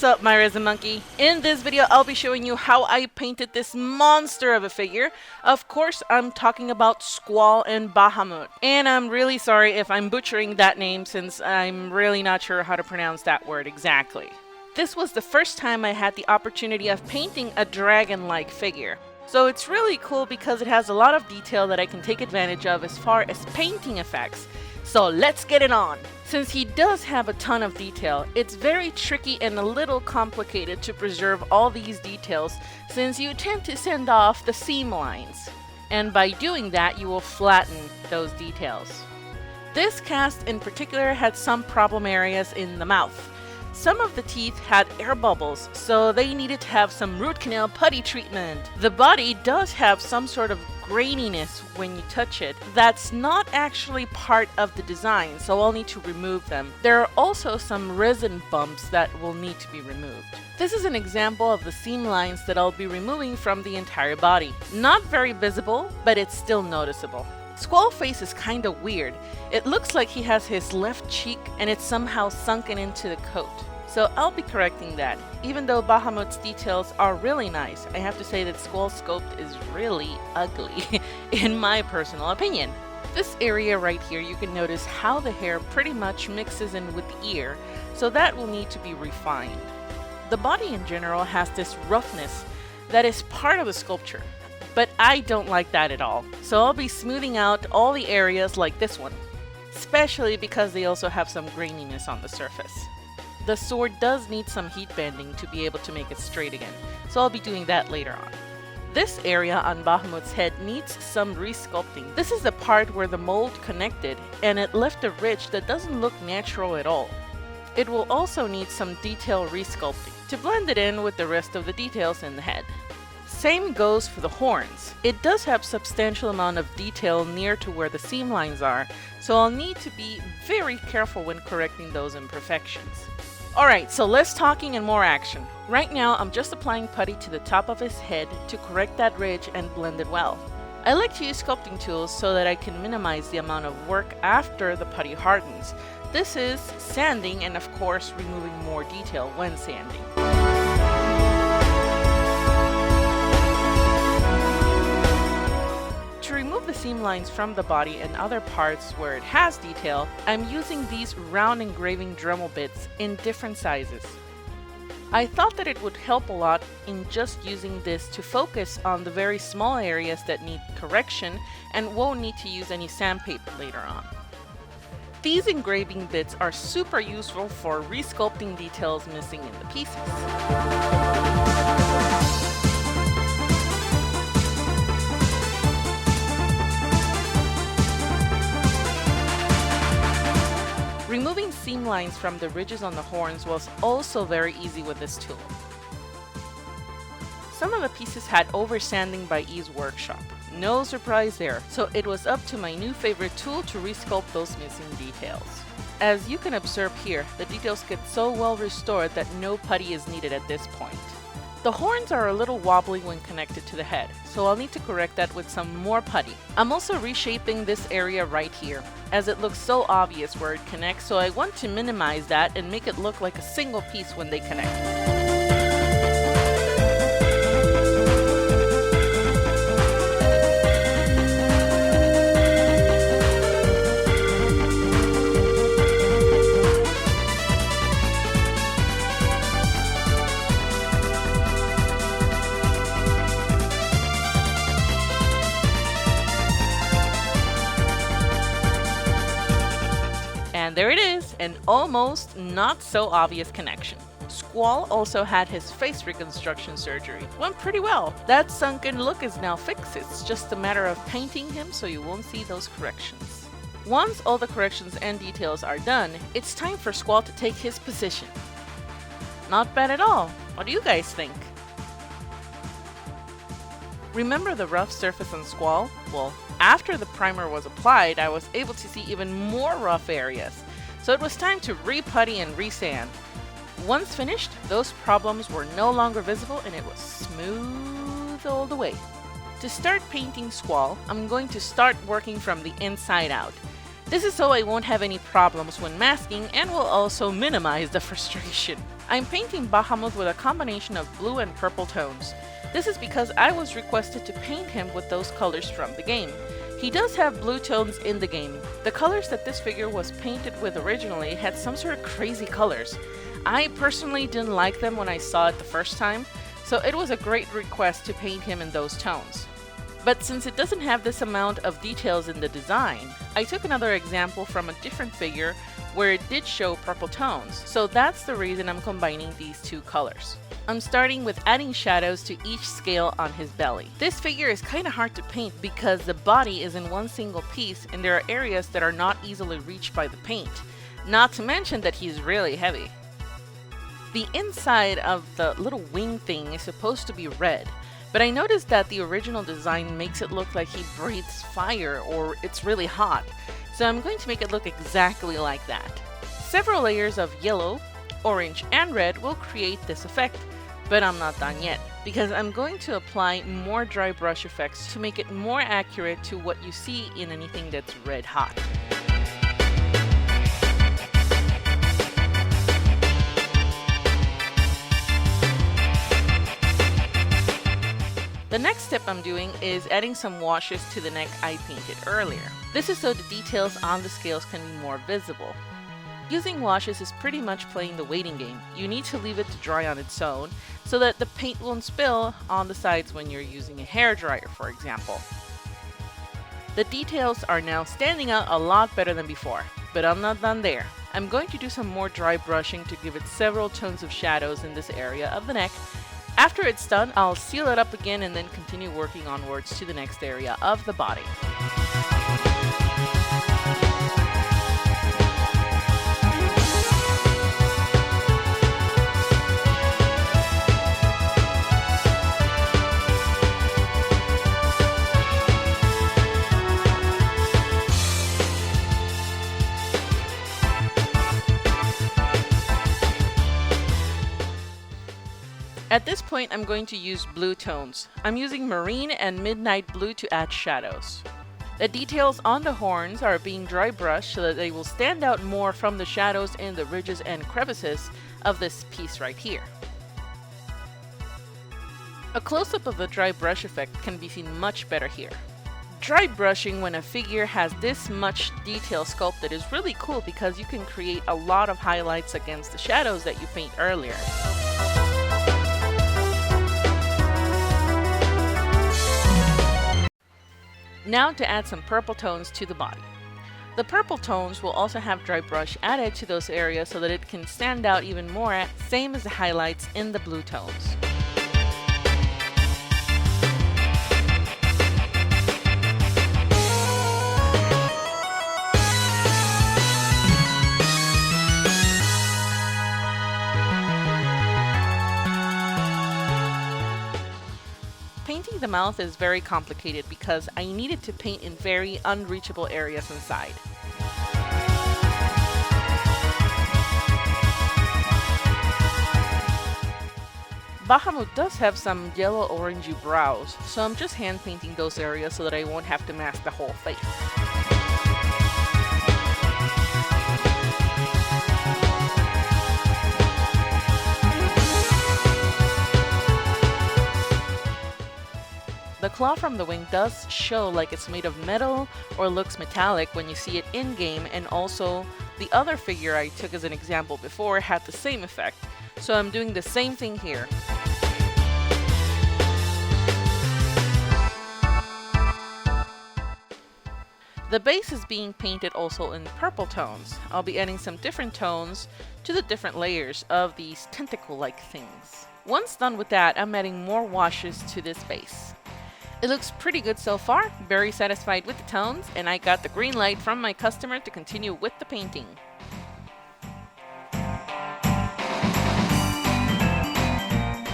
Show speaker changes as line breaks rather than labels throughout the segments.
What's up, my resin monkey? In this video, I'll be showing you how I painted this monster of a figure. Of course, I'm talking about Squall and Bahamut. And I'm really sorry if I'm butchering that name since I'm really not sure how to pronounce that word exactly. This was the first time I had the opportunity of painting a dragon-like figure. So it's really cool because it has a lot of detail that I can take advantage of as far as painting effects. So let's get it on! Since he does have a ton of detail, it's very tricky and a little complicated to preserve all these details since you tend to send off the seam lines. And by doing that, you will flatten those details. This cast in particular had some problem areas in the mouth. Some of the teeth had air bubbles, so they needed to have some root canal putty treatment. The body does have some sort of graininess when you touch it. That's not actually part of the design, so I'll need to remove them. There are also some resin bumps that will need to be removed. This is an example of the seam lines that I'll be removing from the entire body. Not very visible, but it's still noticeable. Squall's face is kinda weird. It looks like he has his left cheek and it's somehow sunken into the coat. So I'll be correcting that. Even though Bahamut's details are really nice, I have to say that Squall's sculpt is really ugly, in my personal opinion. This area right here, you can notice how the hair pretty much mixes in with the ear, so that will need to be refined. The body in general has this roughness that is part of the sculpture, but I don't like that at all. So I'll be smoothing out all the areas like this one, especially because they also have some graininess on the surface. The sword does need some heat bending to be able to make it straight again, so I'll be doing that later on. This area on Bahamut's head needs some resculpting. This is the part where the mold connected and it left a ridge that doesn't look natural at all. It will also need some detail resculpting to blend it in with the rest of the details in the head. Same goes for the horns. It does have substantial amount of detail near to where the seam lines are, so I'll need to be very careful when correcting those imperfections. Alright, so less talking and more action. Right now, I'm just applying putty to the top of his head to correct that ridge and blend it well. I like to use sculpting tools so that I can minimize the amount of work after the putty hardens. This is sanding and of course removing more detail when sanding. To remove the seam lines from the body and other parts where it has detail, I'm using these round engraving Dremel bits in different sizes. I thought that it would help a lot in just using this to focus on the very small areas that need correction and won't need to use any sandpaper later on. These engraving bits are super useful for resculpting details missing in the pieces. Removing seam lines from the ridges on the horns was also very easy with this tool. Some of the pieces had oversanding by E's workshop. No surprise there, so it was up to my new favorite tool to resculpt those missing details. As you can observe here, the details get so well restored that no putty is needed at this point. The horns are a little wobbly when connected to the head, so I'll need to correct that with some more putty. I'm also reshaping this area right here, as it looks so obvious where it connects, so I want to minimize that and make it look like a single piece when they connect. And there it is, an almost not so obvious connection. Squall also had his face reconstruction surgery. Went pretty well. That sunken look is now fixed. It's just a matter of painting him so you won't see those corrections. Once all the corrections and details are done, it's time for Squall to take his position. Not bad at all. What do you guys think? Remember the rough surface on Squall? Well, after the primer was applied, I was able to see even more rough areas. So it was time to re-putty and re-sand. Once finished, those problems were no longer visible and it was smooth all the way. To start painting Squall, I'm going to start working from the inside out. This is so I won't have any problems when masking and will also minimize the frustration. I'm painting Bahamut with a combination of blue and purple tones. This is because I was requested to paint him with those colors from the game. He does have blue tones in the game. The colors that this figure was painted with originally had some sort of crazy colors. I personally didn't like them when I saw it the first time, so it was a great request to paint him in those tones. But since it doesn't have this amount of details in the design, I took another example from a different figure where it did show purple tones, so that's the reason I'm combining these two colors. I'm starting with adding shadows to each scale on his belly. This figure is kind of hard to paint because the body is in one single piece and there are areas that are not easily reached by the paint, not to mention that he's really heavy. The inside of the little wing thing is supposed to be red, but I noticed that the original design makes it look like he breathes fire or it's really hot, so I'm going to make it look exactly like that. Several layers of yellow, orange, and red will create this effect, but I'm not done yet, because I'm going to apply more dry brush effects to make it more accurate to what you see in anything that's red hot. The next step I'm doing is adding some washes to the neck I painted earlier. This is so the details on the scales can be more visible. Using washes is pretty much playing the waiting game. You need to leave it to dry on its own so that the paint won't spill on the sides when you're using a hairdryer, for example. The details are now standing out a lot better than before, but I'm not done there. I'm going to do some more dry brushing to give it several tones of shadows in this area of the neck. After it's done, I'll seal it up again and then continue working onwards to the next area of the body. At this point, I'm going to use blue tones. I'm using marine and midnight blue to add shadows. The details on the horns are being dry brushed so that they will stand out more from the shadows in the ridges and crevices of this piece right here. A close-up of the dry brush effect can be seen much better here. Dry brushing when a figure has this much detail sculpted is really cool because you can create a lot of highlights against the shadows that you paint earlier. Now to add some purple tones to the body. The purple tones will also have dry brush added to those areas so that it can stand out even more, same as the highlights in the blue tones. Painting the mouth is very complicated because I needed to paint in very unreachable areas inside. Bahamut does have some yellow-orangey brows, so I'm just hand painting those areas so that I won't have to mask the whole face. The claw from the wing does show like it's made of metal or looks metallic when you see it in-game, and also the other figure I took as an example before had the same effect, so I'm doing the same thing here. The base is being painted also in purple tones. I'll be adding some different tones to the different layers of these tentacle-like things. Once done with that, I'm adding more washes to this base. It looks pretty good so far, very satisfied with the tones, and I got the green light from my customer to continue with the painting.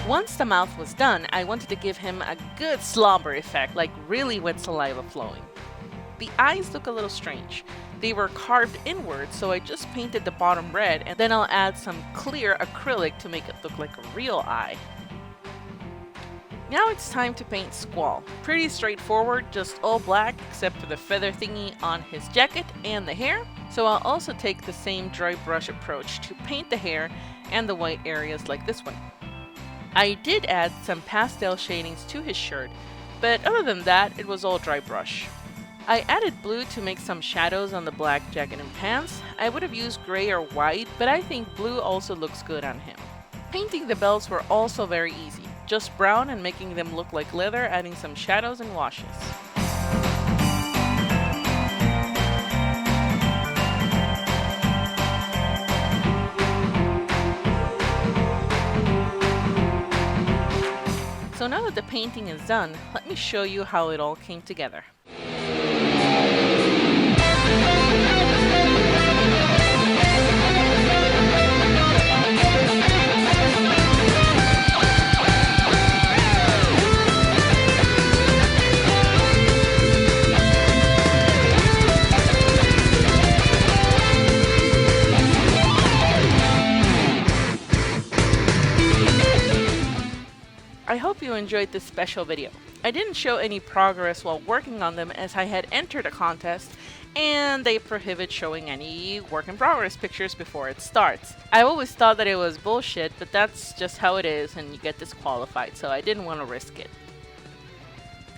Once the mouth was done, I wanted to give him a good slobber effect, like really wet saliva flowing. The eyes look a little strange. They were carved inward, so I just painted the bottom red, and then I'll add some clear acrylic to make it look like a real eye. Now it's time to paint Squall. Pretty straightforward, just all black except for the feather thingy on his jacket and the hair. So I'll also take the same dry brush approach to paint the hair and the white areas like this one. I did add some pastel shadings to his shirt, but other than that, it was all dry brush. I added blue to make some shadows on the black jacket and pants. I would have used gray or white, but I think blue also looks good on him. Painting the belts were also very easy. Just brown and making them look like leather, adding some shadows and washes. So now that the painting is done, let me show you how it all came together. I hope you enjoyed this special video. I didn't show any progress while working on them as I had entered a contest and they prohibit showing any work in progress pictures before it starts. I always thought that it was bullshit, but that's just how it is and you get disqualified, so I didn't want to risk it.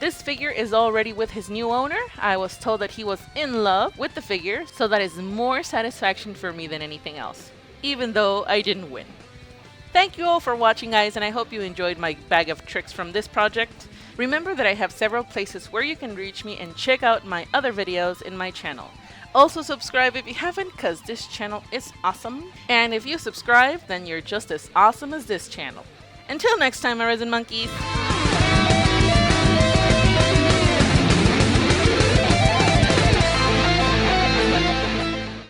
This figure is already with his new owner. I was told that he was in love with the figure, so that is more satisfaction for me than anything else, even though I didn't win. Thank you all for watching, guys, and I hope you enjoyed my bag of tricks from this project. Remember that I have several places where you can reach me and check out my other videos in my channel. Also subscribe if you haven't, cause this channel is awesome. And if you subscribe, then you're just as awesome as this channel. Until next time, my resin monkeys.